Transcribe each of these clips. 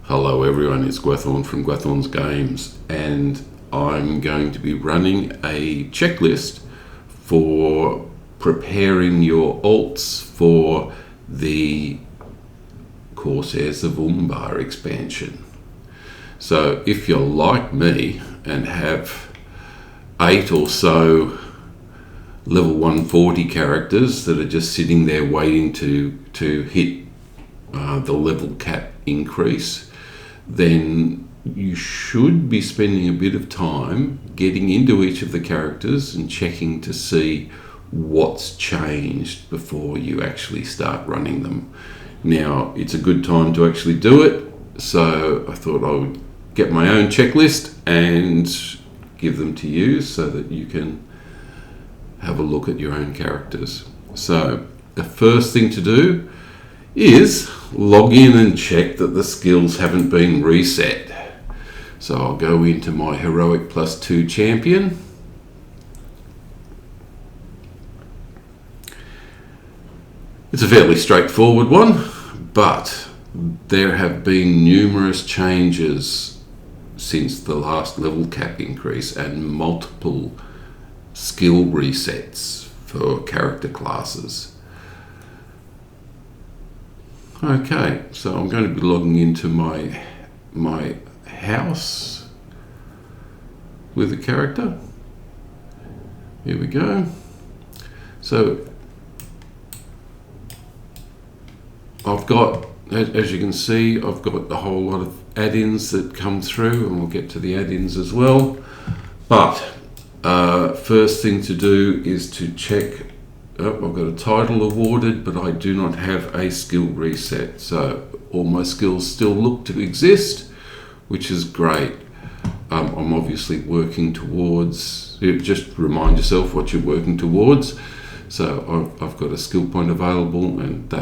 Hello everyone, it's Gwethorn from Gwethorn's Games, and I'm going to be running a checklist for preparing your alts for the Corsairs of Umbar Expansion. So if you're like me and have 8 or so level 140 characters that are just sitting there waiting to hit the level cap increase, then you should be spending a bit of time getting into each of the characters and checking to see what's changed before you actually start running them. Now, it's a good time to actually do it, so I thought I would get my own checklist and give them to you so that you can have a look at your own characters. So the first thing to do is log in and check that the skills haven't been reset. So I'll go into my Heroic +2 champion. It's a fairly straightforward one, but there have been numerous changes since the last level cap increase and multiple skill resets for character classes. Okay, so I'm going to be logging into my house with a character. Here we go. So I've got, as you can see, I've got a whole lot of add-ins that come through, and we'll get to the add-ins as well. But first thing to do is to check. I've got a title awarded, but I do not have a skill reset. So all my skills still look to exist, which is great. I'm obviously working towards, just remind yourself what you're working towards. So I've got a skill point available, and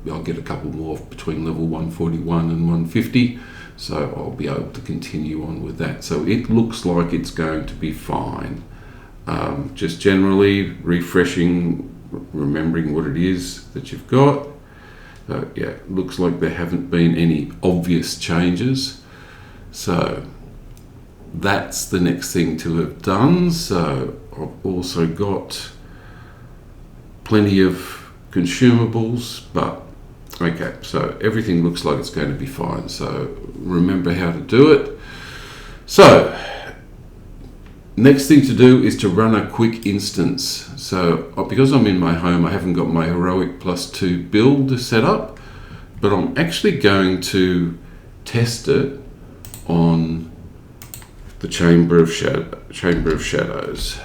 I'll get a couple more between level 141 and 150. So I'll be able to continue on with that. So it looks like it's going to be fine. Just generally refreshing, remembering what it is that you've got. Yeah, looks like there haven't been any obvious changes. So that's the next thing to have done. So I've also got plenty of consumables, but okay, so everything looks like it's going to be fine. So remember how to do it. So next thing to do is to run a quick instance. So because I'm in my home, I haven't got my Heroic +2 build set up, but I'm actually going to test it on the Chamber of Shadows.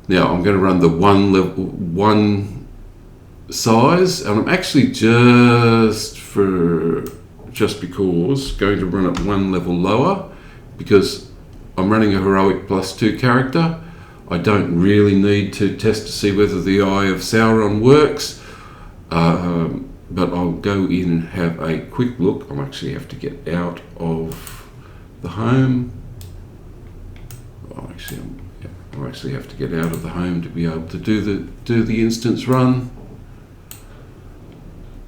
Now I'm going to run the one size, and I'm actually just because going to run it one level lower, because I'm running a Heroic +2 character. I don't really need to test to see whether the Eye of Sauron works, but I'll go in and have a quick look. I'll actually have to get out of the home. I'll actually have to get out of the home to be able to do the instance run.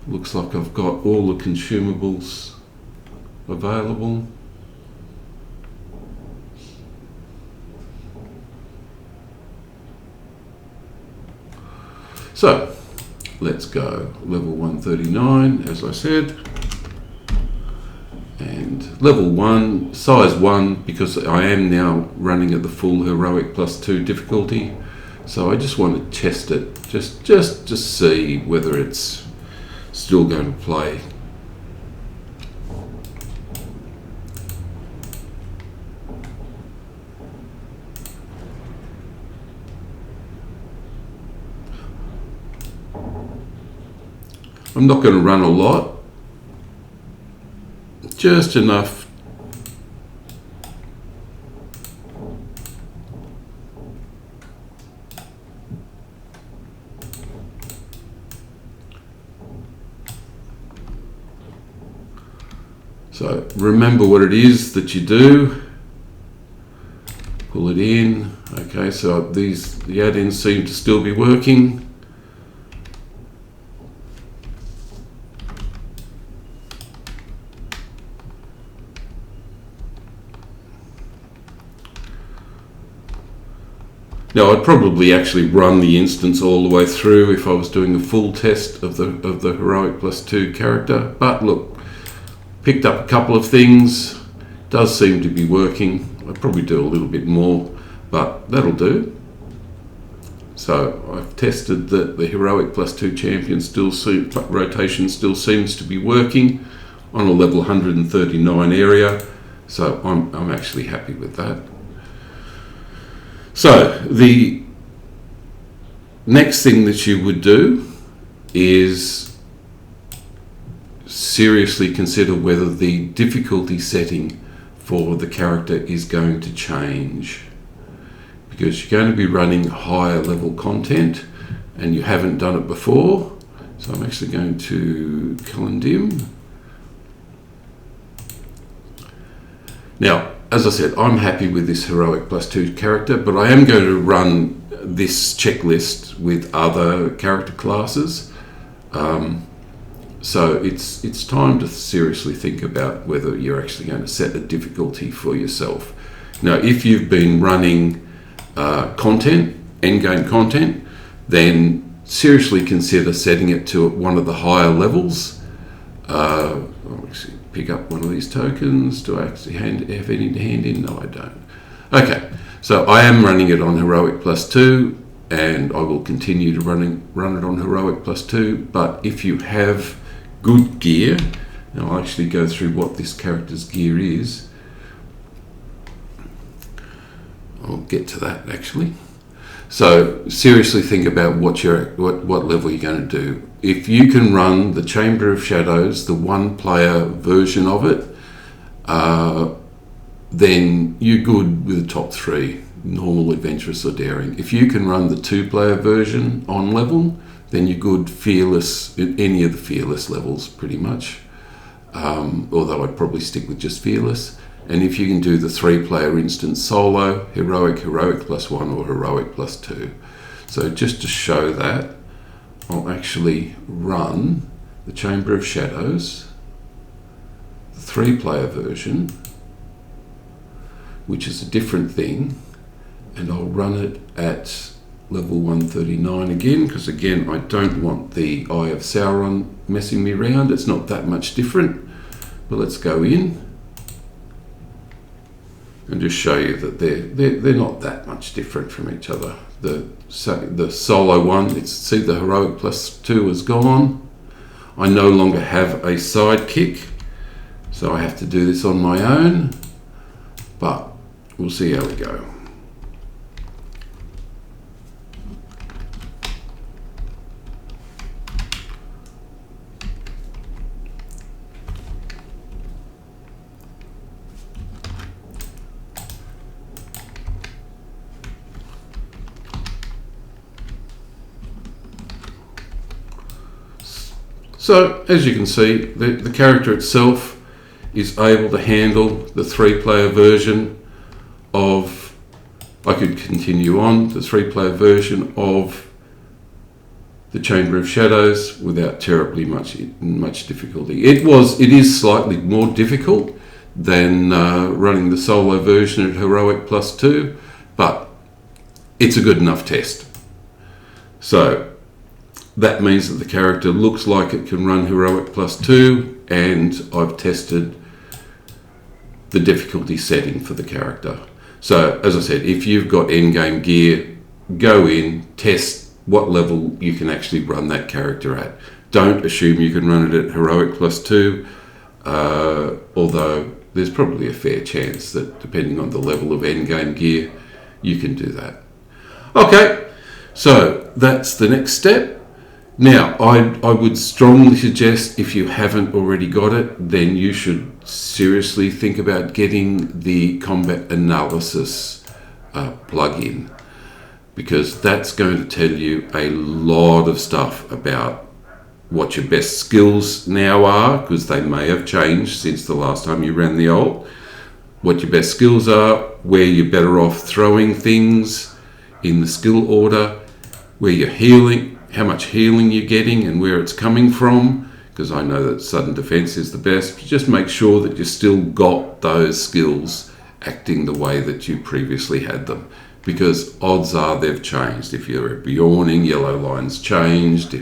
Looks like I've got all the consumables available. So let's go. Level 139, as I said, and level 1, size 1, because I am now running at the full Heroic +2 difficulty. So I just want to test it, just to see whether it's still going to play. I'm not going to run a lot, just enough so remember what it is that you do. Pull it in. Okay, so the add-ins seem to still be working. Now, I'd probably actually run the instance all the way through if I was doing a full test of the heroic +2 character. But look, picked up a couple of things. Does seem to be working. I'd probably do a little bit more, but that'll do. So I've tested that the heroic +2 champion rotation still seems to be working on a level 139 area. So I'm actually happy with that. So the next thing that you would do is seriously consider whether the difficulty setting for the character is going to change, because you're going to be running higher level content and you haven't done it before. So I'm actually going to Kalandim. Now, as I said, I'm happy with this heroic +2 character, but I am going to run this checklist with other character classes. So it's time to seriously think about whether you're actually going to set a difficulty for yourself. Now, if you've been running endgame content, then seriously consider setting it to one of the higher levels. I'll actually pick up one of these tokens. Do I actually have any to hand in? No, I don't. Okay, so I am running it on heroic +2, and I will continue to run it on heroic +2. But if you have good gear, and I'll actually go through what this character's gear is. I'll get to that actually. So seriously think about what level you're going to do. If you can run the Chamber of Shadows, the one-player version of it, then you're good with the top 3, normal, adventurous or daring. If you can run the 2-player version on level, then you're good fearless in any of the fearless levels pretty much, although I'd probably stick with just fearless. And if you can do the 3-player instance solo, heroic +1 or heroic +2. So just to show that, I'll actually run the Chamber of Shadows, the 3-player version, which is a different thing, and I'll run it at level 139 again, because again I don't want the Eye of Sauron messing me around. It's not that much different, but let's go in and just show you that they're not that much different from each other. The solo one, see the heroic +2 is gone. I no longer have a sidekick, so I have to do this on my own, but we'll see how we go. So, as you can see, the character itself is able to handle the 3-player version of, I could continue on, the 3-player version of the Chamber of Shadows without terribly much difficulty. It is slightly more difficult than running the solo version at heroic +2, but it's a good enough test. So, that means that the character looks like it can run heroic +2, and I've tested the difficulty setting for the character. So, as I said, if you've got endgame gear, go in, test what level you can actually run that character at. Don't assume you can run it at heroic +2, although there's probably a fair chance that depending on the level of endgame gear, you can do that. Okay, so that's the next step. Now, I would strongly suggest, if you haven't already got it, then you should seriously think about getting the combat analysis plugin, because that's going to tell you a lot of stuff about what your best skills now are, because they may have changed since the last time you ran the ult, what your best skills are, where you're better off throwing things in the skill order, where you're healing, how much healing you're getting and where it's coming from, because I know that sudden defense is the best. Just make sure that you still got those skills acting the way that you previously had them. because odds are they've changed. If you're a Bjorning, yellow line's changed.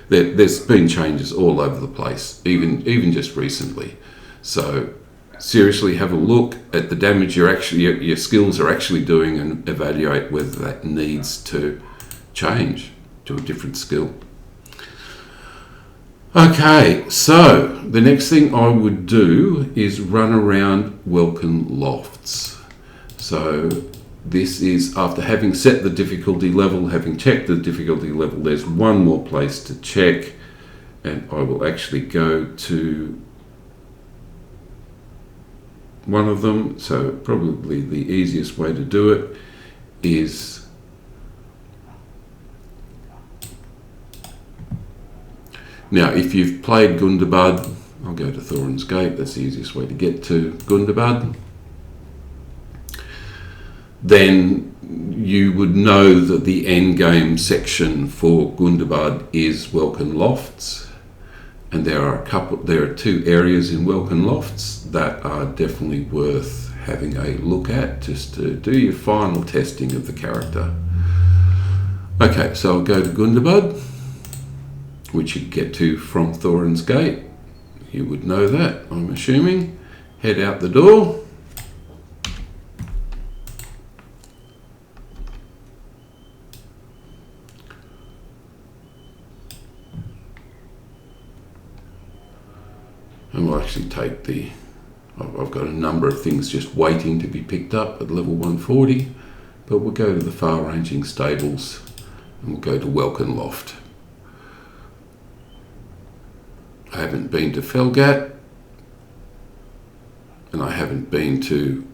There's been changes all over the place, even just recently. So seriously have a look at the damage your skills are actually doing and evaluate whether that needs to change to a different skill. Okay, so the next thing I would do is run around Welkin Lofts. So this is after having set the difficulty level, having checked the difficulty level, there's one more place to check, and I will actually go to one of them. So probably the easiest way to do it is now, if you've played Gundabad, I'll go to Thorin's Gate, that's the easiest way to get to Gundabad, then you would know that the endgame section for Gundabad is Welkin Lofts, and there are two areas in Welkin Lofts that are definitely worth having a look at just to do your final testing of the character. Okay, so I'll go to Gundabad, which you get to from Thorin's Gate. You would know that, I'm assuming. Head out the door. And we'll actually take I've got a number of things just waiting to be picked up at level 140, but we'll go to the far-ranging stables and we'll go to Welkin Loft. I haven't been to Felgat, and I haven't been to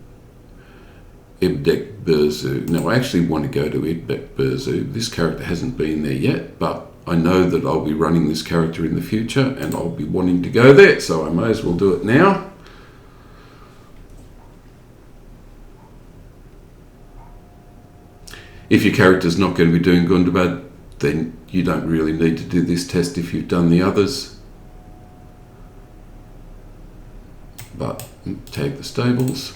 Ibdek Berzu. No, I actually want to go to Ibdek Berzu. This character hasn't been there yet, but I know that I'll be running this character in the future and I'll be wanting to go there, so I may as well do it now. If your character's not going to be doing Gundabad, then you don't really need to do this test if you've done the others. But tag the stables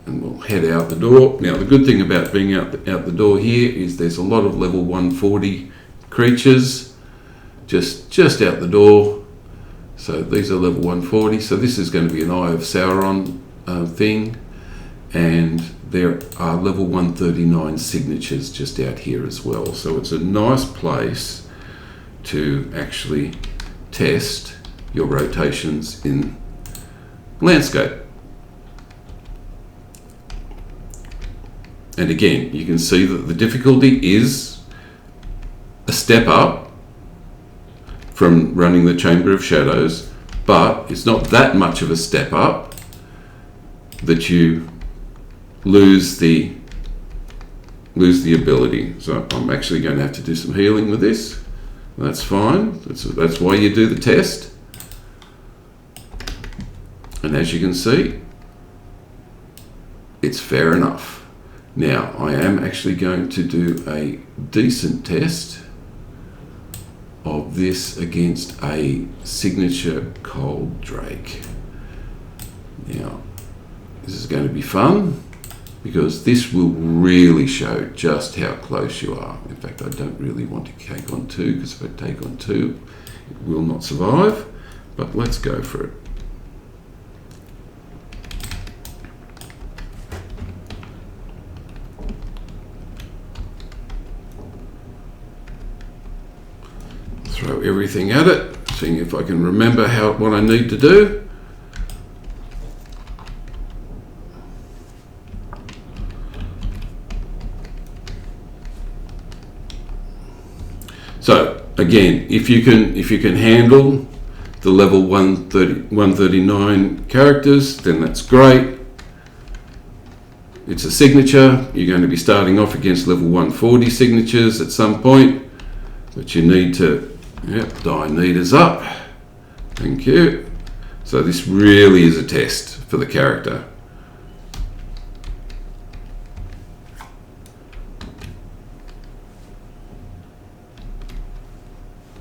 and we'll head out the door. Now the good thing about being out the door here is there's a lot of level 140 creatures just out the door. So these are level 140. So this is going to be an Eye of Sauron thing, and there are level 139 signatures just out here as well. So it's a nice place to actually test your rotations in landscape. And again, you can see that the difficulty is a step up from running the Chamber of Shadows, but it's not that much of a step up that you lose the ability. So I'm actually going to have to do some healing with this. That's fine. That's why you do the test. And as you can see, it's fair enough. Now, I am actually going to do a decent test of this against a signature Cold Drake. Now, this is going to be fun because this will really show just how close you are. In fact, I don't really want to take on two, because if I take on two, it will not survive, but let's go for it. Throw everything at it, seeing if I can remember what I need to do. So again, if you can handle the level 139 characters, then that's great. It's a signature. You're going to be starting off against level 140 signatures at some point, but you need to. Yep, die meters up. Thank you. So this really is a test for the character.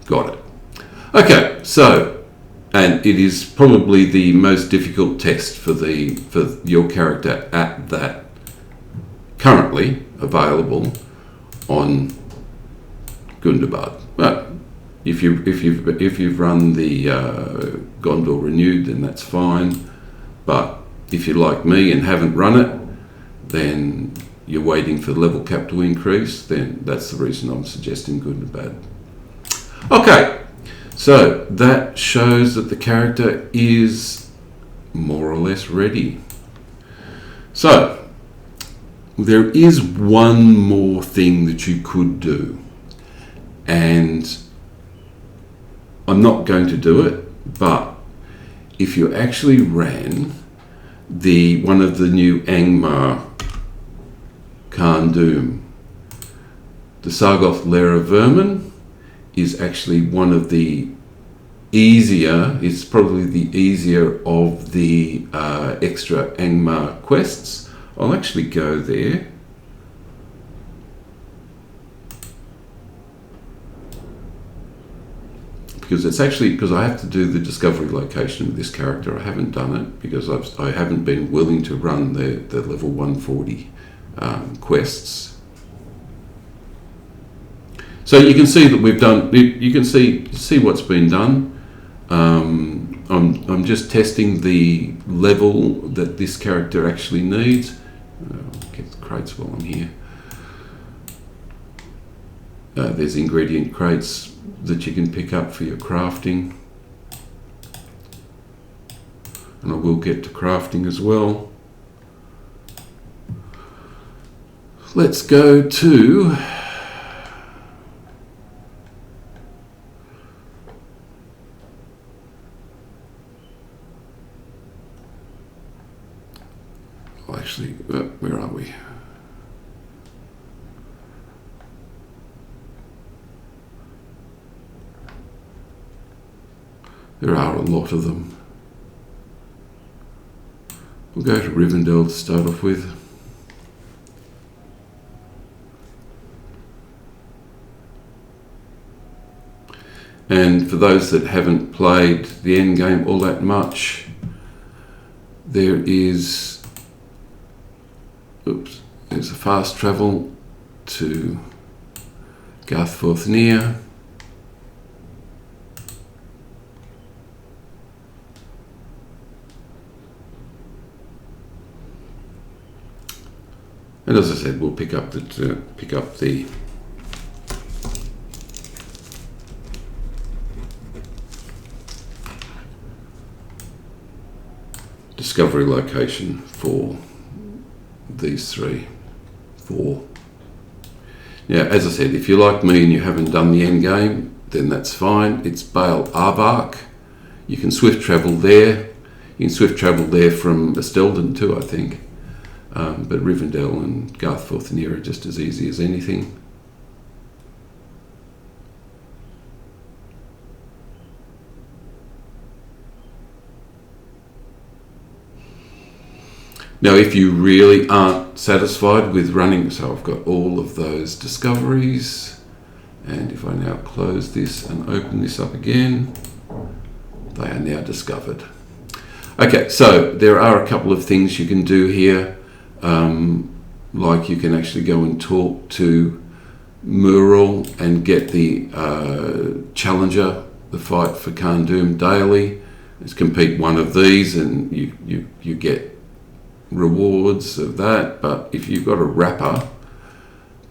Got it. Okay, so, and it is probably the most difficult test for your character at that currently available on Gundabad. But if you've run the Gondor Renewed, then that's fine. But if you're like me and haven't run it, then you're waiting for the level cap to increase, then that's the reason I'm suggesting Gundabad. Okay, so that shows that the character is more or less ready. So there is one more thing that you could do, and I'm not going to do it, but if you actually ran one of the new Angmar Khan-Doom, the Sagroth Lair of Vermin is actually one of the easier, it's probably the easier of the extra Angmar quests. I'll actually go there. Because I have to do the discovery location of this character. I haven't done it because I haven't been willing to run the level 140 quests. So you can see that we've done. You can see what's been done. I'm just testing the level that this character actually needs. I'll get the crates while I'm here. There's ingredient crates that you can pick up for your crafting, and I will get to crafting as well. Let's go to where are we? There are a lot of them. We'll go to Rivendell to start off with. And for those that haven't played the endgame all that much, there is there's a fast travel to Garthforthnia. And as I said, we'll pick up the discovery location for these four. Now, as I said, if you're like me and you haven't done the end game, then that's fine. It's Baal Arvark. You can swift travel there. You can swift travel there from Estelden too, I think. But Rivendell and Garthforthnia are just as easy as anything. Now, if you really aren't satisfied with running, so I've got all of those discoveries, and if I now close this and open this up again, they are now discovered. Okay, so there are a couple of things you can do here. Like you can actually go and talk to Muirál and get the challenger, the fight for Khan-Doom daily. Let's compete one of these and you get rewards of that. But if you've got a wrapper,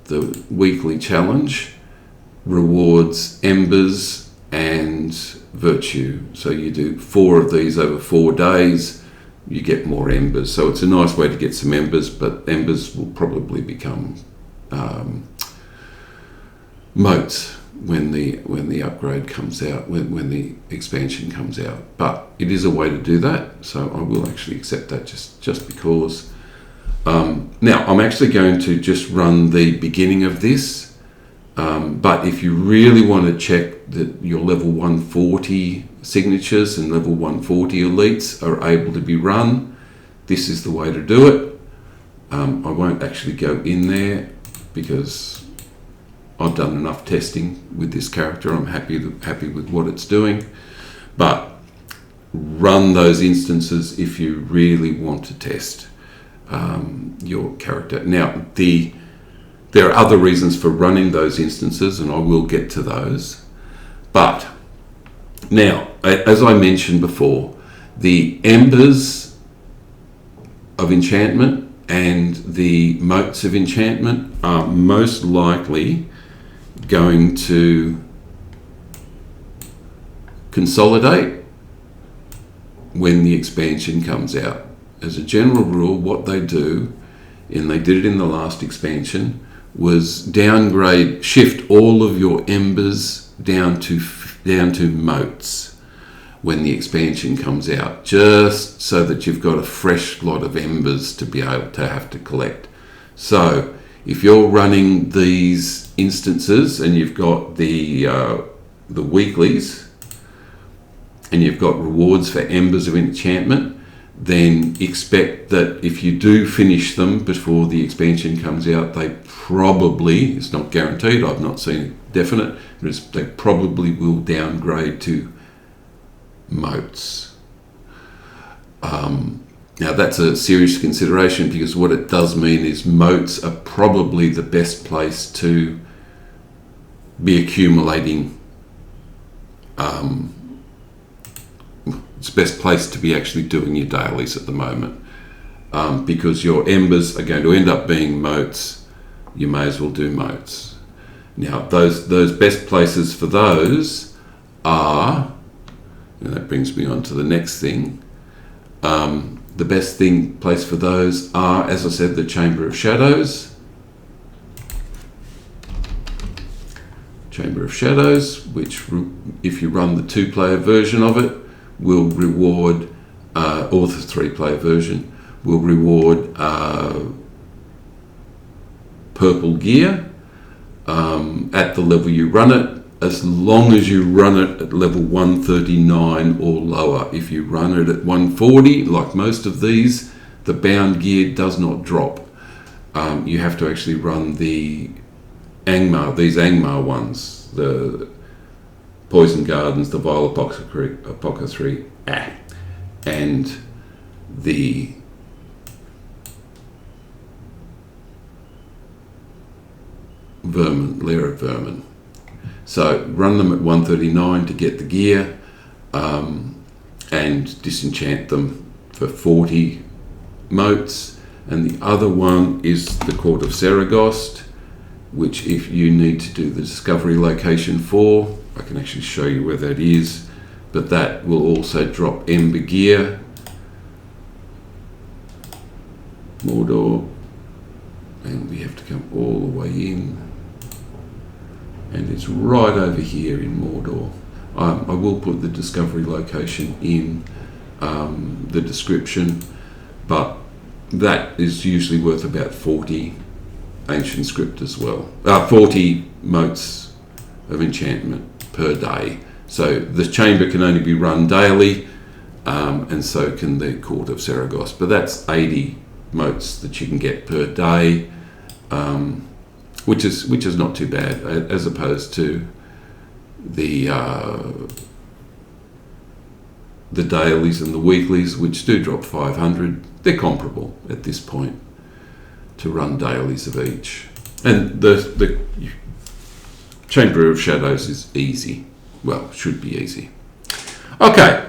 the weekly challenge rewards embers and virtue. So you do 4 of these over 4 days, you get more embers. So it's a nice way to get some embers, but embers will probably become motes when the upgrade comes out, when the expansion comes out. But it is a way to do that, so I will actually accept that just because. Now I'm actually going to just run the beginning of this, but if you really want to check that your level 140 signatures and level 140 elites are able to be run, this is the way to do it. I won't actually go in there because I've done enough testing with this character. I'm happy with what it's doing, but run those instances if you really want to test. your character. Now, there are other reasons for running those instances, and I will get to those. But now, as I mentioned before, the embers of enchantment and the motes of enchantment are most likely going to consolidate when the expansion comes out. As a general rule, what they do, and they did it in the last expansion, was shift all of your embers down to motes when the expansion comes out, just so that you've got a fresh lot of embers to be able to have to collect. So if you're running these instances and you've got the weeklies and you've got rewards for embers of enchantment, then expect that if you do finish them before the expansion comes out, they probably, it's not guaranteed, I've not seen it definite, but they probably will downgrade to motes. Now that's a serious consideration, because what it does mean is motes are probably the best place to be accumulating. It's the best place to be actually doing your dailies at the moment, because your embers are going to end up being motes. You may as well do motes. Now those best places for those are, and that brings me on to the next thing. The best place for those are, as I said, the Chamber of Shadows. Chamber of Shadows, which if you run the 2-player version of it, will reward, or the 3-player version, will reward purple gear at the level you run it, as long as you run it at level 139 or lower. If you run it at 140, like most of these, the bound gear does not drop. You have to actually run the Angmar, these Angmar ones, the Poison Gardens, the Vile Apothecary, and the Lair of Vermin. So run them at 139 to get the gear, and disenchant them for 40 motes. And the other one is the Court of Seregost, which if you need to do the discovery location for, I can actually show you where that is, but that will also drop Ember gear. Mordor, and we have to come all the way in, and it's right over here in Mordor. I will put the discovery location in the description, but that is usually worth about 40 ancient script as well. 40 motes of enchantment per day. So the chamber can only be run daily, and so can the Court of Seregost. But that's 80 motes that you can get per day, which is not too bad, as opposed to the dailies and the weeklies, which do drop 500. They're comparable at this point to run dailies of each. And the Chamber of Shadows is easy. Well, should be easy. Okay,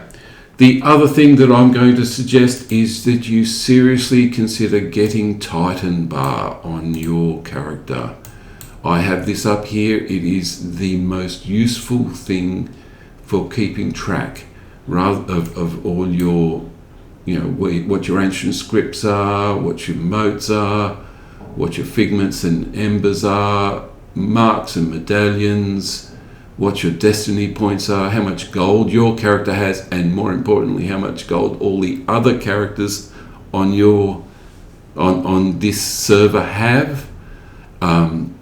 the other thing that I'm going to suggest is that you seriously consider getting titanbar on your character. I have this up here. It is the most useful thing for keeping track of all your, what your ancient scripts are, what your motes are, what your figments and embers are, marks and medallions, what your destiny points are, how much gold your character has, and more importantly, how much gold all the other characters on this server have. And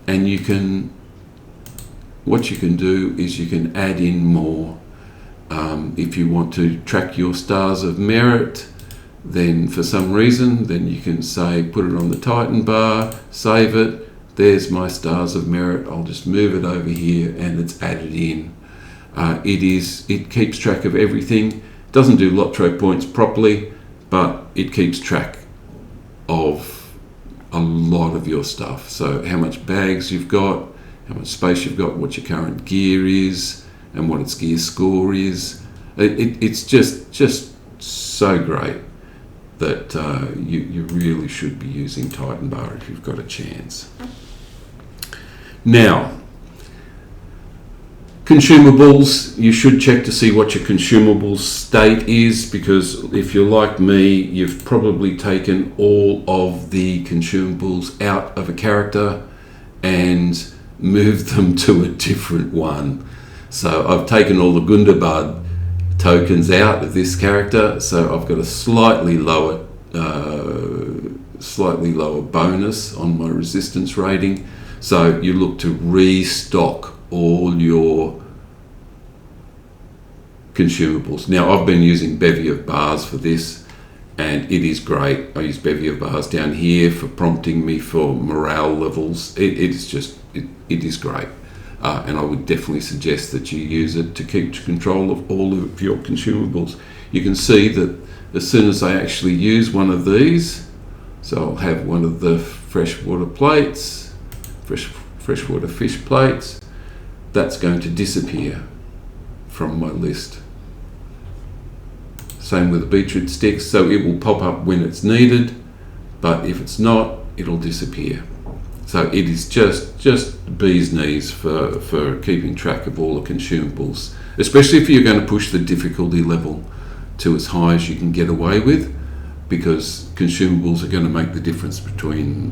what you can do is you can add in more. If you want to track your stars of merit, then for some reason, then you can say, put it on the titanbar, save it. There's my stars of merit. I'll just move it over here, and it's added in. It keeps track of everything. Doesn't do LOTRO points properly, but it keeps track of a lot of your stuff. So how much bags you've got, how much space you've got, what your current gear is, and what its gear score is. It's just so great that you really should be using titanbar if you've got a chance. Now, consumables, you should check to see what your consumables state is, because if you're like me, you've probably taken all of the consumables out of a character and moved them to a different one. So I've taken all the Gundabad tokens out of this character, so I've got a slightly lower bonus on my resistance rating. So you look to restock all your consumables. Now, I've been using bevy of bars for this, and it is great. I use bevy of bars down here for prompting me for morale levels. It is great. And I would definitely suggest that you use it to keep control of all of your consumables. You can see that as soon as I actually use one of these, so I'll have one of the freshwater plates, freshwater fish plates, that's going to disappear from my list. Same with the beetroot sticks, so it will pop up when it's needed, but if it's not, it'll disappear. So it is just bee's knees for keeping track of all the consumables, especially if you're going to push the difficulty level to as high as you can get away with, because consumables are going to make the difference between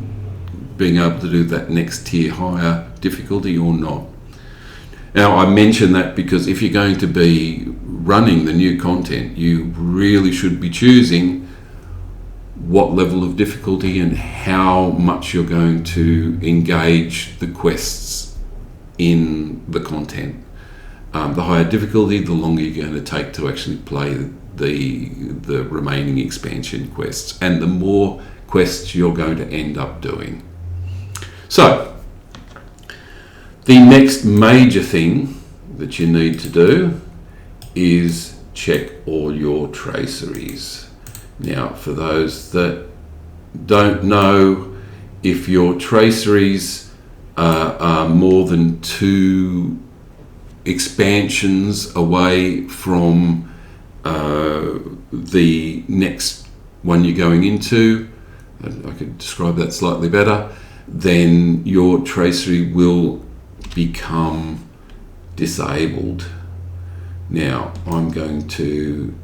being able to do that next tier higher difficulty or not. Now, I mention that because if you're going to be running the new content, you really should be choosing what level of difficulty and how much you're going to engage the quests in the content. The higher difficulty, the longer you're going to take to actually play the remaining expansion quests, and the more quests you're going to end up doing. So, the next major thing that you need to do is check all your traceries. Now, for those that don't know, if your traceries are more than 2 expansions away from the next one you're going into, I could describe that slightly better, then your tracery will become disabled. Now, I'm going to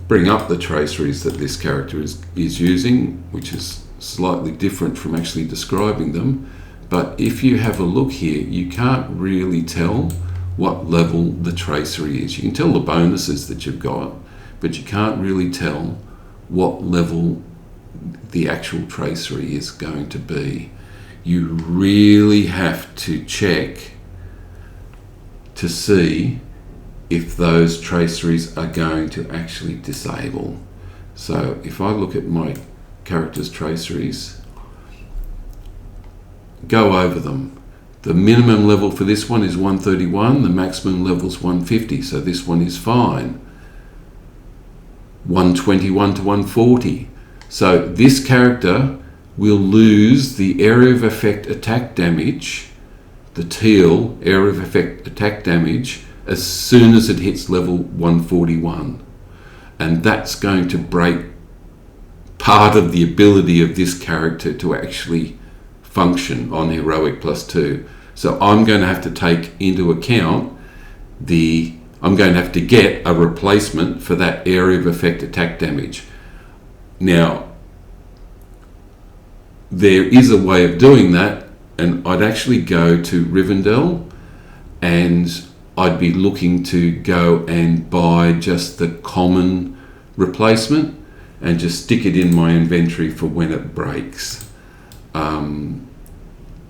bring up the traceries that this character is using, which is slightly different from actually describing them. But if you have a look here, you can't really tell what level the tracery is. You can tell the bonuses that you've got, but you can't really tell what level the actual tracery is going to be. You really have to check to see if those traceries are going to actually disable. So if I look at my character's traceries, go over them. The minimum level for this one is 131, the maximum level is 150, so this one is fine. 121 to 140. So this character will lose the area of effect attack damage, the teal area of effect attack damage, as soon as it hits level 141. And that's going to break part of the ability of this character to actually function on heroic +2. So I'm going to have to take into account I'm going to have to get a replacement for that area of effect attack damage. Now, there is a way of doing that, and I'd actually go to Rivendell and I'd be looking to go and buy just the common replacement and just stick it in my inventory for when it breaks.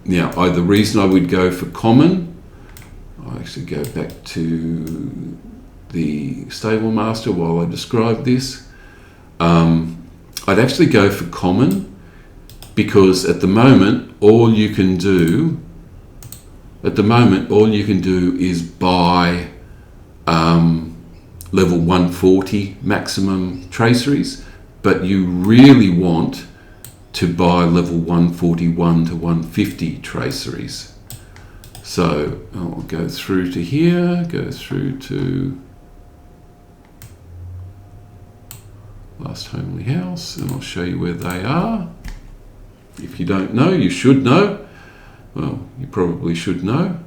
Now, the reason I would go for common, I'll actually go back to the stable master while I describe this. I'd actually go for common because at the moment all you can do is buy level 140 maximum traceries, but you really want to buy level 141 to 150 traceries. So I'll go through to here, go through to Last Homely House, and I'll show you where they are. If you don't know, you should know. Well, you probably should know.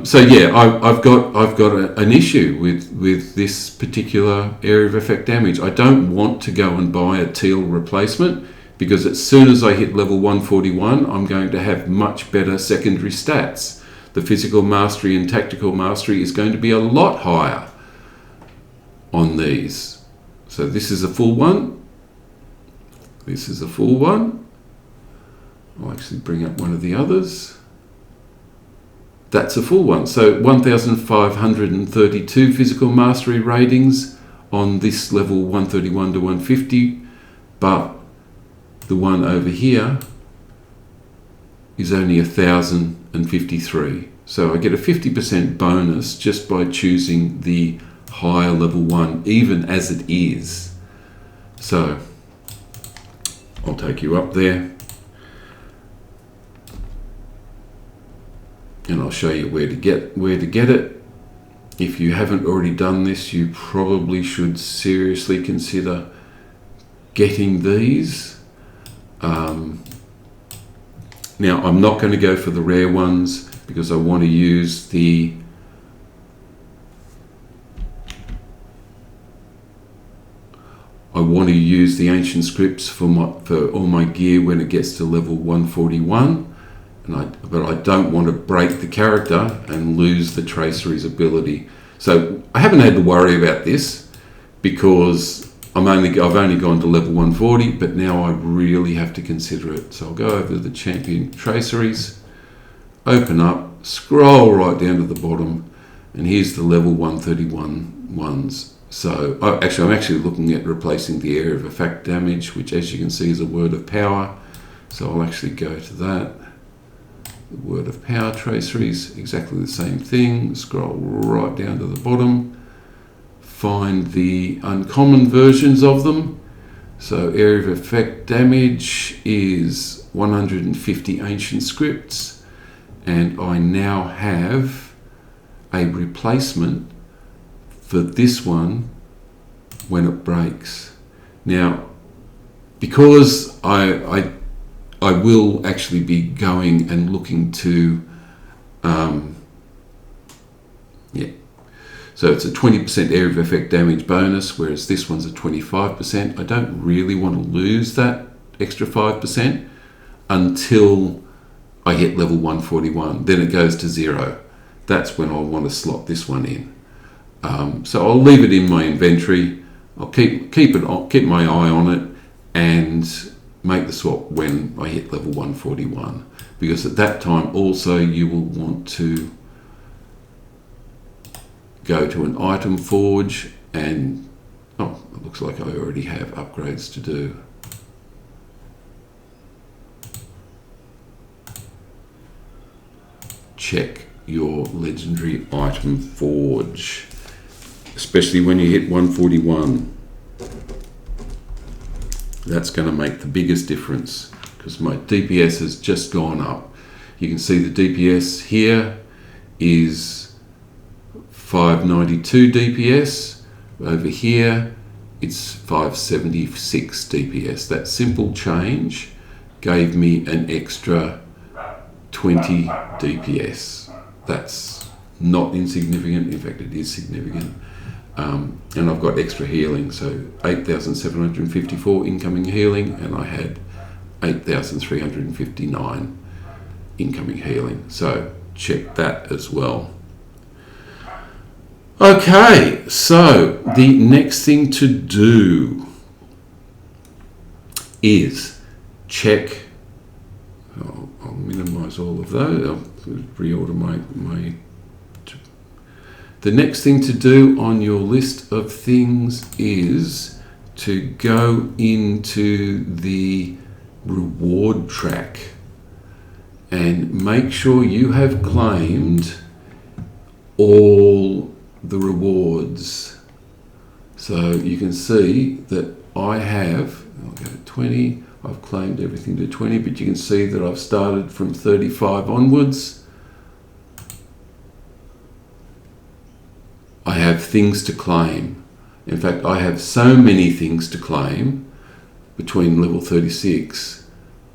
So yeah, I've got an issue with this particular area of effect damage. I don't want to go and buy a teal replacement, because as soon as I hit level 141, I'm going to have much better secondary stats. The physical mastery and tactical mastery is going to be a lot higher on these. So this is a full one. This is a full one. I'll actually bring up one of the others. That's a full one. So 1,532 physical mastery ratings on this level 131 to 150, but the one over here is only 1,053. So I get a 50% bonus just by choosing the higher level one, even as it is. So I'll take you up there and I'll show you where to get it. If you haven't already done this, you probably should seriously consider getting these. Now I'm not going to go for the rare ones because I want to use the ancient scripts for all my gear when it gets to level 141, but I don't want to break the character and lose the traceries ability. So I haven't had to worry about this because I've only gone to level 140, but now I really have to consider it. So I'll go over to the champion traceries, open up, scroll right down to the bottom, and here's the level 131 ones. So I'm actually looking at replacing the area of effect damage, which as you can see is a word of power. So I'll actually go to that. The word of power traceries, exactly the same thing. Scroll right down to the bottom. Find the uncommon versions of them. So area of effect damage is 150 ancient scripts, and I now have a replacement for this one when it breaks. Now, because I will actually be going and looking to so it's a 20% area of effect damage bonus, whereas this one's a 25%. I don't really want to lose that extra 5% until I hit level 141. Then it goes to 0. That's when I'll want to slot this one in. So I'll leave it in my inventory. I'll keep my eye on it and make the swap when I hit level 141, because at that time also you will want to go to an item forge and it looks like I already have upgrades to do. Check your legendary item forge, especially when you hit 141. That's going to make the biggest difference because my DPS has just gone up. You can see the DPS here is 592 DPS. Over here it's 576 DPS. That simple change gave me an extra 20 DPS. That's not insignificant. In fact, it is significant. And I've got extra healing, so 8,754 incoming healing, and I had 8,359 incoming healing. So check that as well. Okay, so the next thing to do is check. I'll minimize all of those. I'll reorder my. The next thing to do on your list of things is to go into the reward track and make sure you have claimed all the rewards. So you can see that I have, I'll go to 20, I've claimed everything to 20, but you can see that I've started from 35 onwards. I have things to claim. In fact, I have so many things to claim between level 36.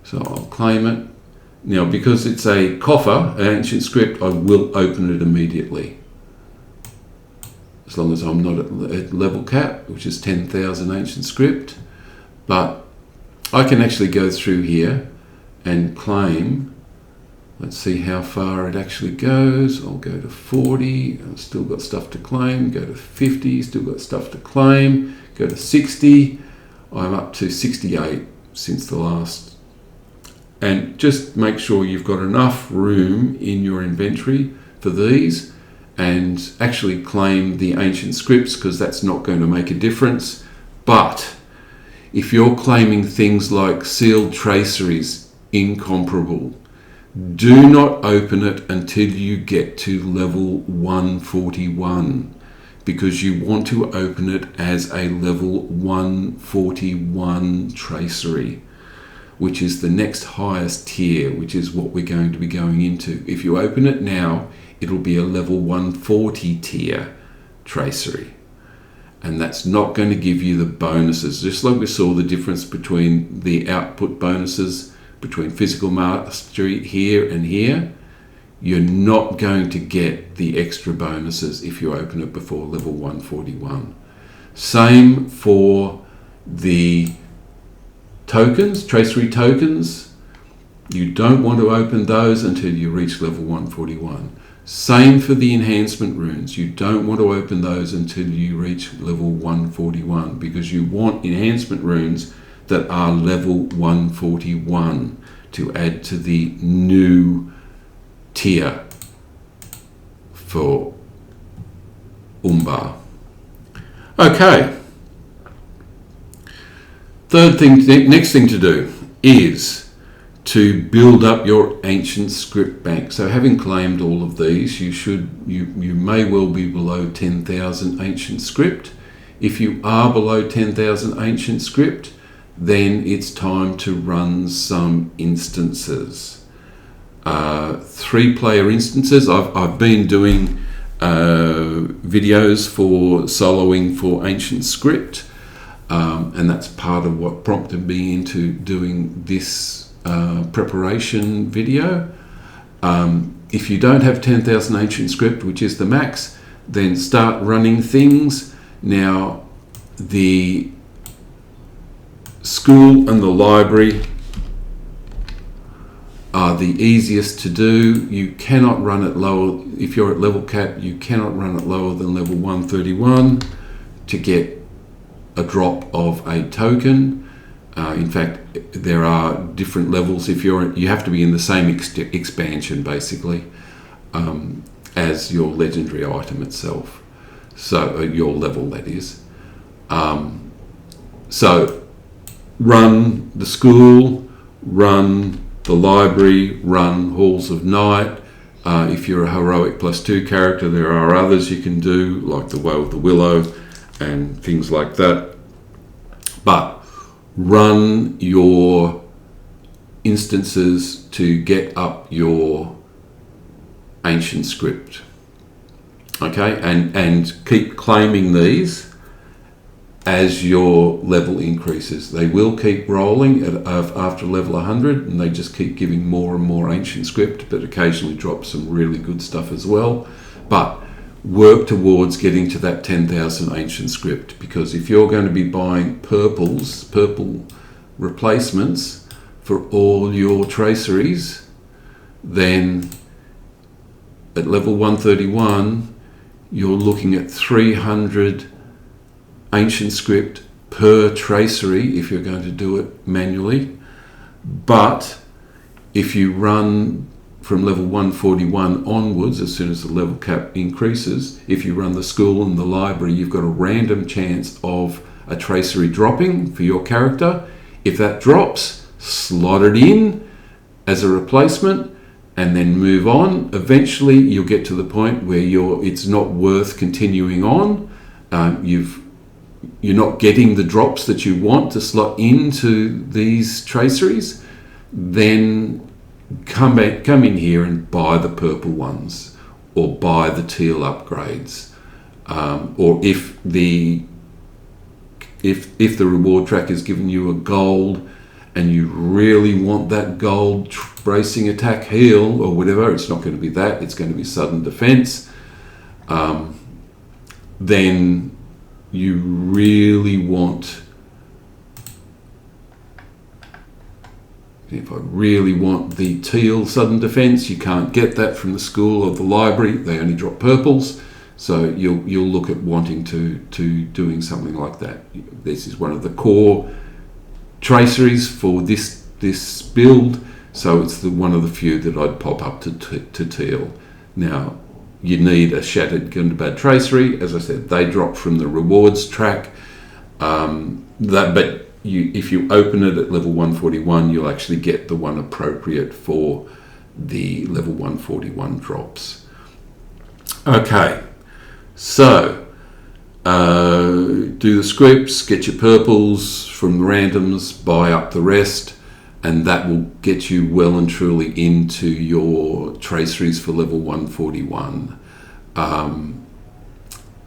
So I'll claim it. Now, because it's a coffer, an ancient script, I will open it immediately. As long as I'm not at level cap, which is 10,000 ancient script. But I can actually go through here and claim. Let's see how far it actually goes. I'll go to 40, I've still got stuff to claim. Go to 50, still got stuff to claim. Go to 60, I'm up to 68 since the last. And just make sure you've got enough room in your inventory for these, and actually claim the ancient scripts, because that's not going to make a difference. But if you're claiming things like sealed traceries, incomparable, do not open it until you get to level 141, because you want to open it as a level 141 tracery, which is the next highest tier, which is what we're going to be going into. If you open it now, it'll be a level 140 tier tracery. And that's not going to give you the bonuses. Just like we saw the difference between the output bonuses between physical mastery here and here, you're not going to get the extra bonuses if you open it before level 141. Same for the tokens, tracery tokens. You don't want to open those until you reach level 141. Same for the enhancement runes. You don't want to open those until you reach level 141, because you want enhancement runes that are level 141 to add to the new tier for Umbar. Okay. Next thing to do is to build up your ancient script bank. So having claimed all of these, you may well be below 10,000 ancient script. If you are below 10,000 ancient script, then it's time to run some instances. 3-player instances. I've been doing videos for soloing for ancient script, and that's part of what prompted me into doing this preparation video. If you don't have 10,000 ancient script, which is the max, then start running things. Now, the school and the library are the easiest to do. You cannot run it lower. If you're at level cap, you cannot run it lower than level 131 to get a drop of a token. In fact, there are different levels. You have to be in the same expansion basically as your legendary item itself. So your level, that is. So run the school, run the library, run Halls of Night. If you're a heroic +2 character, there are others you can do, like the Woe of the Willow and things like that. But run your instances to get up your ancient script. Okay, and keep claiming these as your level increases. They will keep rolling after level 100, and they just keep giving more and more ancient script, but occasionally drop some really good stuff as well. But work towards getting to that 10,000 ancient script, because if you're going to be buying purple replacements for all your traceries, then at level 131 you're looking at 300 ancient script per tracery if you're going to do it manually. But if you run from level 141 onwards, as soon as the level cap increases, if you run the school and the library, you've got a random chance of a tracery dropping for your character. If that drops, slot it in as a replacement and then move on. Eventually you'll get to the point where it's not worth continuing on. You've you're not getting the drops that you want to slot into these traceries, then come in here and buy the purple ones, or buy the teal upgrades, or if the reward track has given you a gold and you really want that gold bracing attack heal or whatever, it's not going to be that, it's going to be sudden defense, then you really want, if I really want the teal sudden defense, you can't get that from the school or the library, they only drop purples, so you'll look at wanting to doing something like that. This is one of the core traceries for this build, so it's one of the few that I'd pop up to teal. Now, you need a Shattered Gundabad tracery. As I said, they drop from the rewards track. If you open it at level 141, you'll actually get the one appropriate for the level 141 drops. Okay, so do the scripts, get your purples from the randoms, buy up the rest, and that will get you well and truly into your traceries for level 141.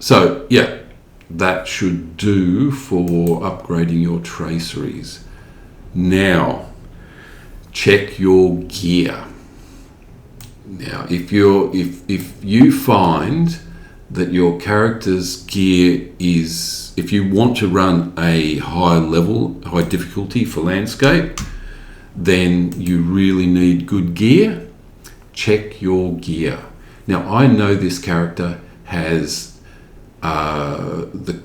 So yeah, that should do for upgrading your traceries. Now, check your gear. Now, if you find that your character's gear is, if you want to run a high difficulty for landscape, then you really need good gear. Check your gear. Now, I know this character has the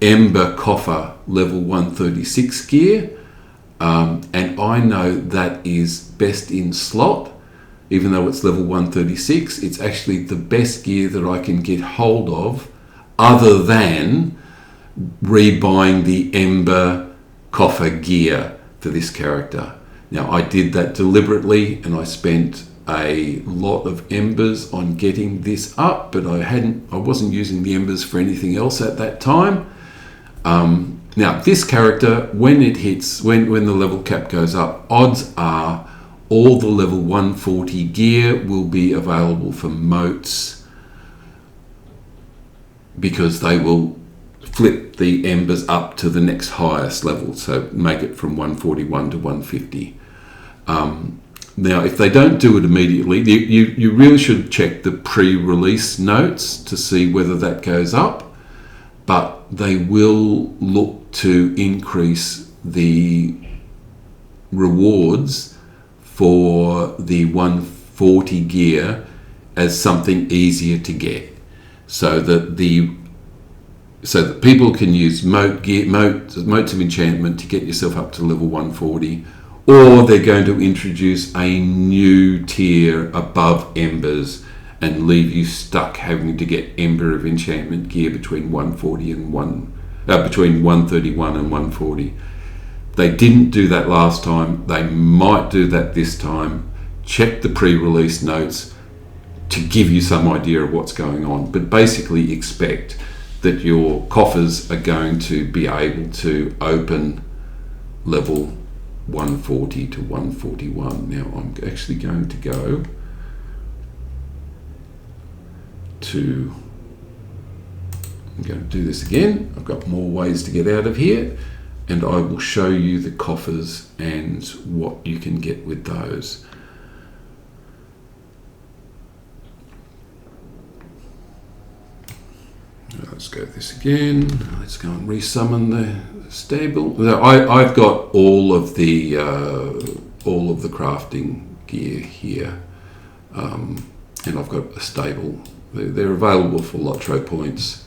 Ember coffer level 136 gear, and I know that is best in slot. Even though it's level 136, it's actually the best gear that I can get hold of, other than rebuying the Ember coffer gear for this character. Now, I did that deliberately, and I spent a lot of embers on getting this up, but I wasn't using the embers for anything else at that time. Now, this character, when the level cap goes up, odds are all the level 140 gear will be available for motes, because they will flip the embers up to the next highest level, so make it from 141 to 150. Now, if they don't do it immediately, you really should check the pre-release notes to see whether that goes up, but they will look to increase the rewards for the 140 gear as something easier to get, so that people can use motes of enchantment to get yourself up to level 140, or they're going to introduce a new tier above embers and leave you stuck having to get Ember of Enchantment gear between 140 and between 131 and 140. They didn't do that last time. They might do that this time. Check the pre-release notes to give you some idea of what's going on, but basically expect that your coffers are going to be able to open level 140 to 141. Now, I'm actually going to go to, I'm going to do this again. I've got more ways to get out of here, and I will show you the coffers and what you can get with those. Let's go this again. Let's go and resummon the stable. I've got all of the crafting gear here, and I've got a stable. They're available for LOTRO points.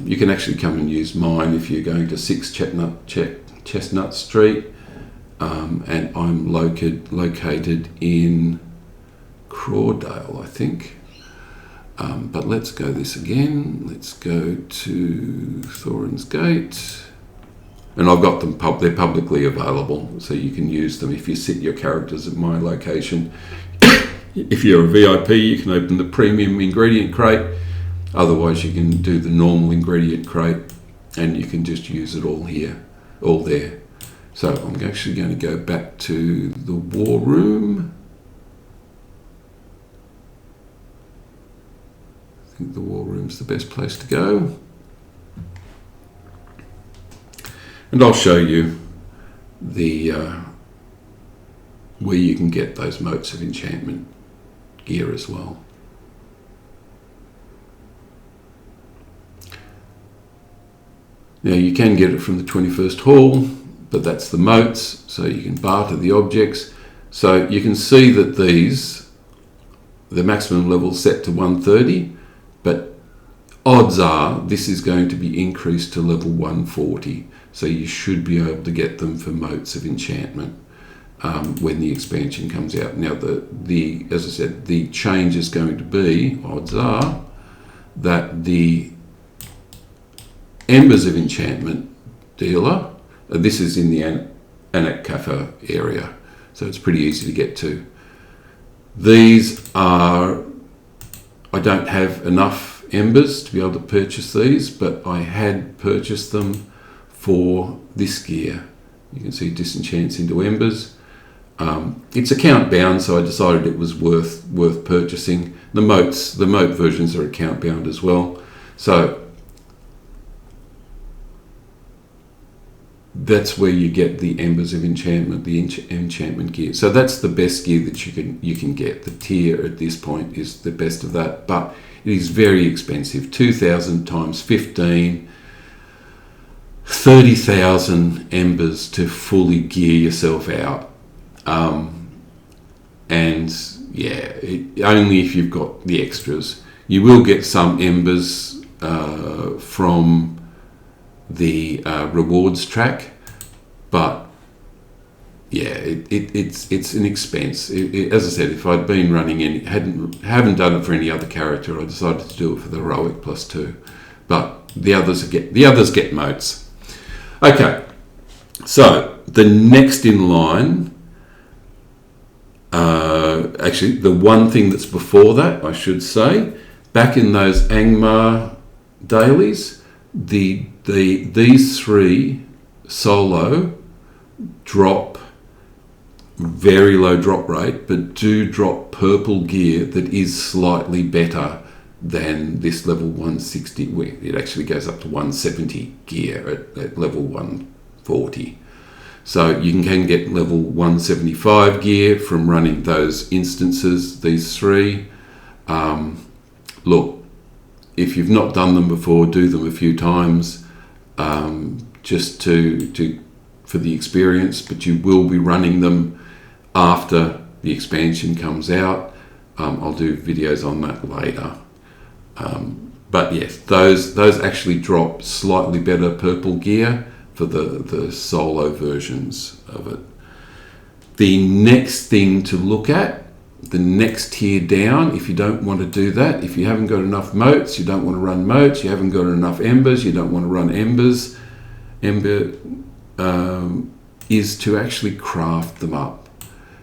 You can actually come and use mine if you're going to 6 Chestnut Street, and I'm located in Crawdale, I think. But let's go this again. Let's go to Thorin's Gate, and I've got them. They're publicly available, so you can use them if you sit your characters at my location. If you're a VIP, you can open the premium ingredient crate Otherwise you can do the normal ingredient crate and you can just use it all here, all there. So I'm actually going to go back to the war room. I think the war room's the best place to go. And I'll show you the where you can get those motes of enchantment gear as well. Now you can get it from the 21st hall, but that's the motes, so you can barter the objects. So you can see that these, the maximum level set to 130, but odds are this is going to be increased to level 140. So you should be able to get them for motes of enchantment when the expansion comes out. Now, as I said, the change is going to be, odds are, that the embers of enchantment dealer, this is in the Annák-khurfu area, so it's pretty easy to get to. These are, I don't have enough embers to be able to purchase these, but I had purchased them for this gear. You can see disenchants into embers. It's account bound, so I decided it was worth purchasing. The mote versions are account bound as well. So that's where you get the embers of enchantment, the enchantment gear. So that's the best gear that you can get. The tier at this point is the best of that, but it is very expensive. 2,000 times 15. 30,000 embers to fully gear yourself out, and yeah, only if you've got the extras. You will get some embers from the rewards track, but yeah, it's an expense. As I said, if I'd been running haven't done it for any other character, I decided to do it for the heroic +2, but the others get motes. Okay, so the next in line, actually the one thing that's before that, I should say, back in those Angmar dailies, these three solo drop very low drop rate, but do drop purple gear that is slightly better than this level 160. It actually goes up to 170 gear at level 140. So you can get level 175 gear from running those instances, these three. Look, if you've not done them before, do them a few times, just for the experience, but you will be running them after the expansion comes out. I'll do videos on that later. But yes, those actually drop slightly better purple gear for the solo versions of it. The next thing to look at, the next tier down, if you don't want to do that, if you haven't got enough motes, you don't want to run motes, you haven't got enough embers, you don't want to run embers, Ember is to actually craft them up.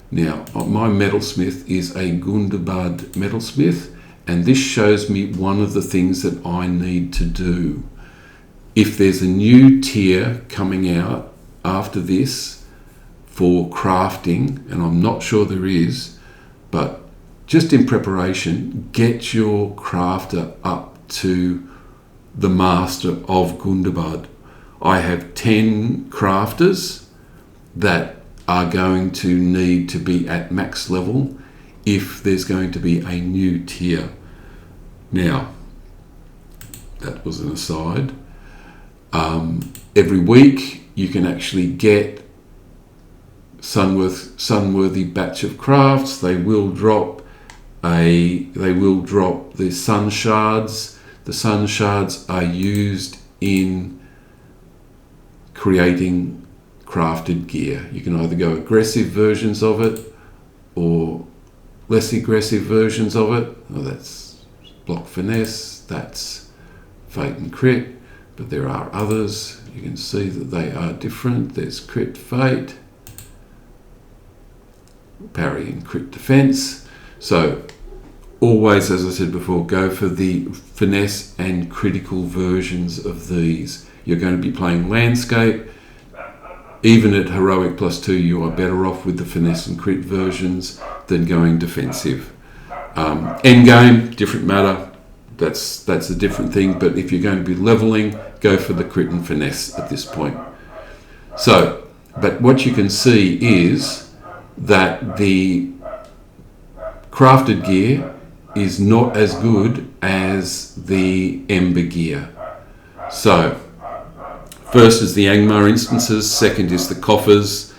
Now, my metalsmith is a Gundabad metalsmith, and this shows me one of the things that I need to do. If there's a new tier coming out after this for crafting, and I'm not sure there is, but just in preparation, get your crafter up to the master of Gundabad. I have 10 crafters that are going to need to be at max level if there's going to be a new tier. Now, that was an aside. Every week you can actually get Sunworthy batch of crafts. They will drop the sun shards. The sun shards are used in creating crafted gear. You can either go aggressive versions of it or less aggressive versions of it. Well, that's block finesse, that's fate and crit, but there are others. You can see that they are different. There's crit fate, parry and crit defense. So always, as I said before, go for the finesse and critical versions of these. You're going to be playing landscape. Even at heroic +2, you are better off with the finesse and crit versions than going defensive. Endgame, different matter. That's a different thing. But if you're going to be leveling, go for the crit and finesse at this point. So, but what you can see is that the crafted gear is not as good as the Ember gear. So, first is the Angmar instances, second is the coffers,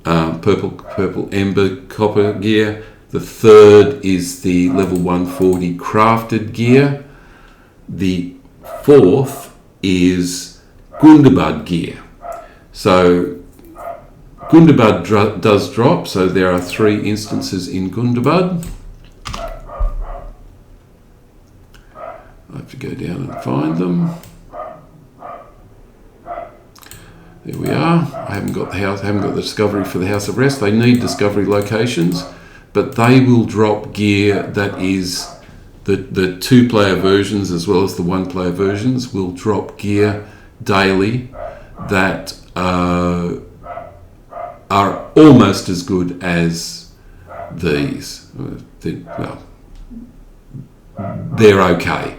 purple Ember copper gear. The third is the level 140 crafted gear. The fourth is Gundabad gear. So Gundabad does drop, so there are 3 instances in Gundabad. I have to go down and find them. There we are. I haven't got the discovery for the House of Rest. They need discovery locations, but they will drop gear that is the 2-player versions as well as the 1-player versions will drop gear daily that are almost as good as these. They're okay.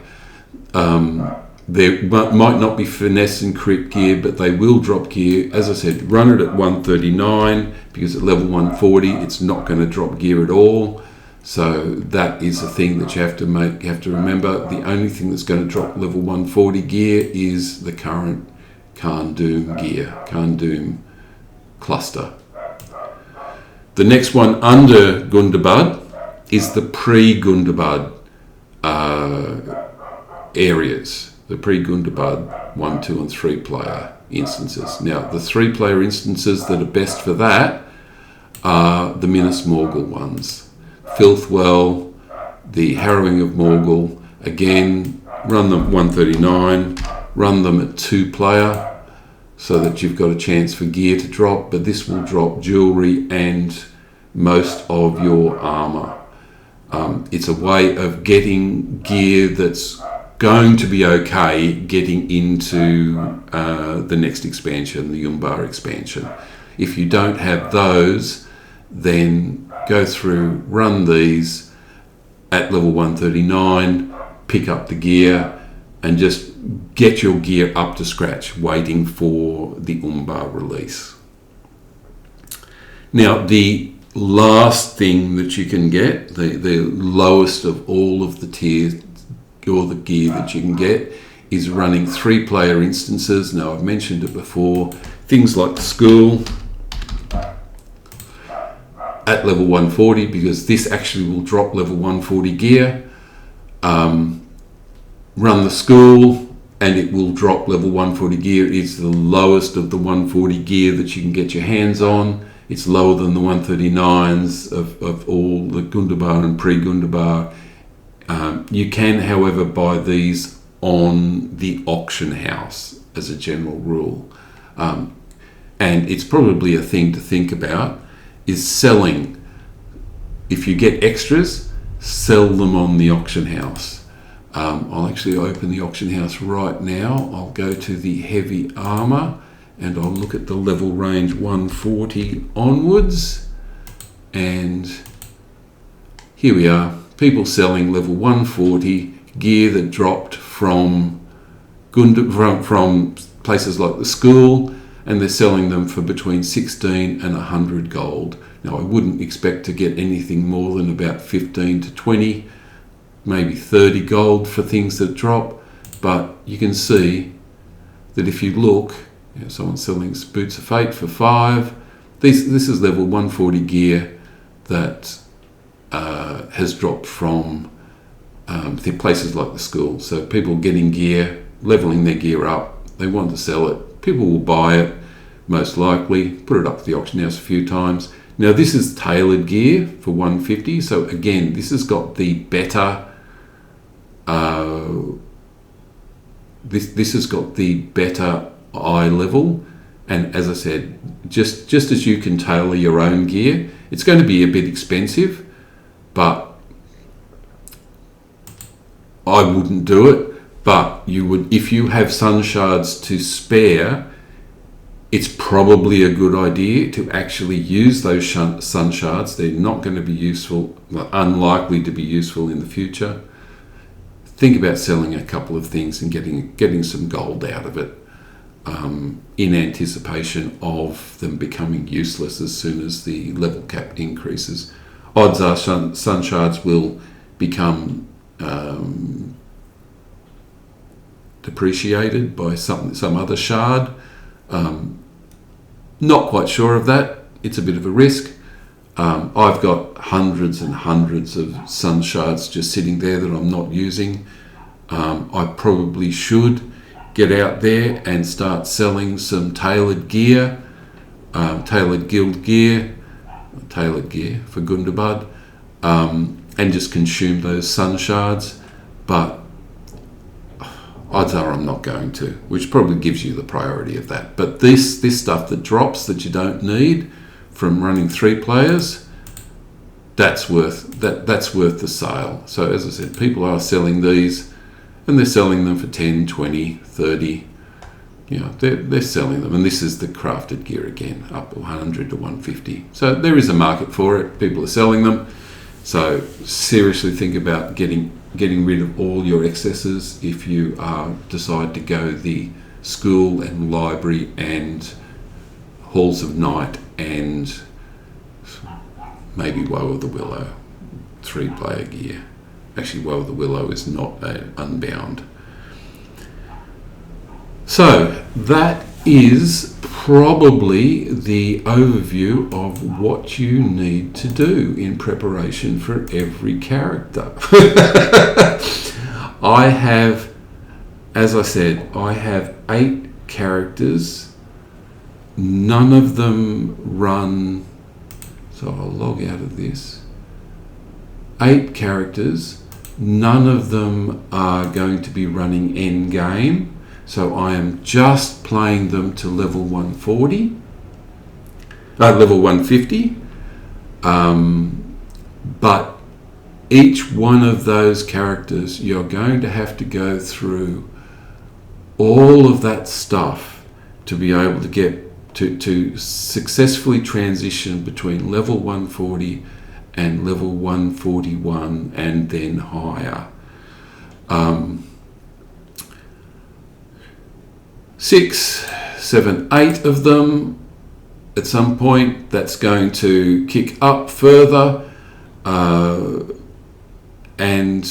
There might not be finesse and crit gear, but they will drop gear. As I said, run it at 139 because at level 140 it's not going to drop gear at all. So that is a thing that you have to remember. The only thing that's going to drop level 140 gear is the current Khan Doom gear, Khan Doom cluster. The next one under Gundabad is the pre-Gundabad areas. The pre-Gundabad 1, 2 and 3 player instances. Now the 3 player instances that are best for that are the Minas Morgul ones. Filthwell, the Harrowing of Morgul, again run them 139, run them at 2 player so that you've got a chance for gear to drop, but this will drop jewellery and most of your armour. It's a way of getting gear that's going to be okay getting into the next expansion, the Umbar expansion. If you don't have those, then go through, run these at level 139, pick up the gear, and just get your gear up to scratch, waiting for the Umbar release. Now, the last thing that you can get, the lowest of all of the tiers, or the gear that you can get, is running 3 player instances. Now I've mentioned it before, things like the school at level 140, because this actually will drop level 140 gear. Run the school and it will drop level 140 gear. It's the lowest of the 140 gear that you can get your hands on. It's lower than the 139s of all the Gundabad and pre-Gundabad. You can, however, buy these on the auction house as a general rule. And it's probably a thing to think about, is selling. If you get extras, sell them on the auction house. I'll actually open the auction house right now. I'll go to the heavy armour and I'll look at the level range 140 onwards. And here we are. People selling level 140 gear that dropped from places like the school, and they're selling them for between 16 and 100 gold. Now I wouldn't expect to get anything more than about 15 to 20, maybe 30 gold for things that drop, but you can see that if you look, someone's selling Boots of Fate for 5. This is level 140 gear that has dropped from the places like the school. So people getting gear, leveling their gear up, they want to sell it. People will buy it, most likely, put it up to the auction house a few times. Now this is tailored gear for 150. So again, this has got the better, this has got the better eye level. And as I said, just as you can tailor your own gear, it's going to be a bit expensive, but I wouldn't do it, but you would, if you have sun shards to spare. It's probably a good idea to actually use those sun shards. They're not going to be useful, well, unlikely to be useful in the future. Think about selling a couple of things and getting some gold out of it, in anticipation of them becoming useless as soon as the level cap increases. Odds are sun shards will become depreciated by some other shard. Not quite sure of that. It's a bit of a risk. I've got hundreds and hundreds of sun shards just sitting there that I'm not using. I probably should get out there and start selling some tailored gear, tailored guild gear, tailored gear for Gundabad, and just consume those sun shards. But odds are I'm not going to, which probably gives you the priority of that. But this stuff that drops that you don't need from running 3 players, that's worth the sale. So as I said, people are selling these, and they're selling them for 10, 20, 30. You know, they're selling them, and this is the crafted gear again, up 100 to 150. So there is a market for it. People are selling them. So seriously think about getting rid of all your excesses if you decide to go the school and library and halls of night and maybe Woe of the Willow 3-player gear. Actually, Woe of the Willow is not unbound. So that is probably the overview of what you need to do in preparation for every character. I have, as I said, I have 8 characters. None of them run, so I'll log out of this. 8 characters, none of them are going to be running end game. So I am just playing them to level 140, level 150. But each one of those characters, you're going to have to go through all of that stuff to be able to get to successfully transition between level 140 and level 141 and then higher. 6, 7, 8 of them. At some point, that's going to kick up further, and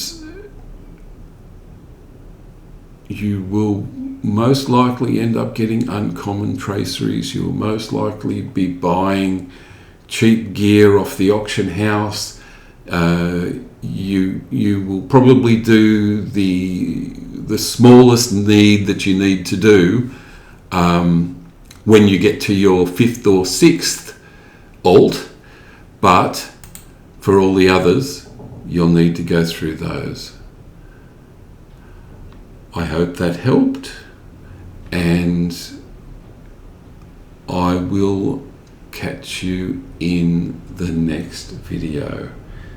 you will most likely end up getting uncommon traceries. You will most likely be buying cheap gear off the auction house. You will probably do the smallest need that you need to do when you get to your 5th or 6th alt, but for all the others you'll need to go through those. I hope that helped, and I will catch you in the next video.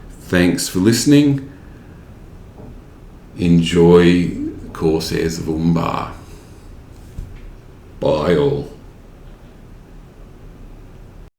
Thanks for listening. Enjoy Corsairs of Umbar. Bye all.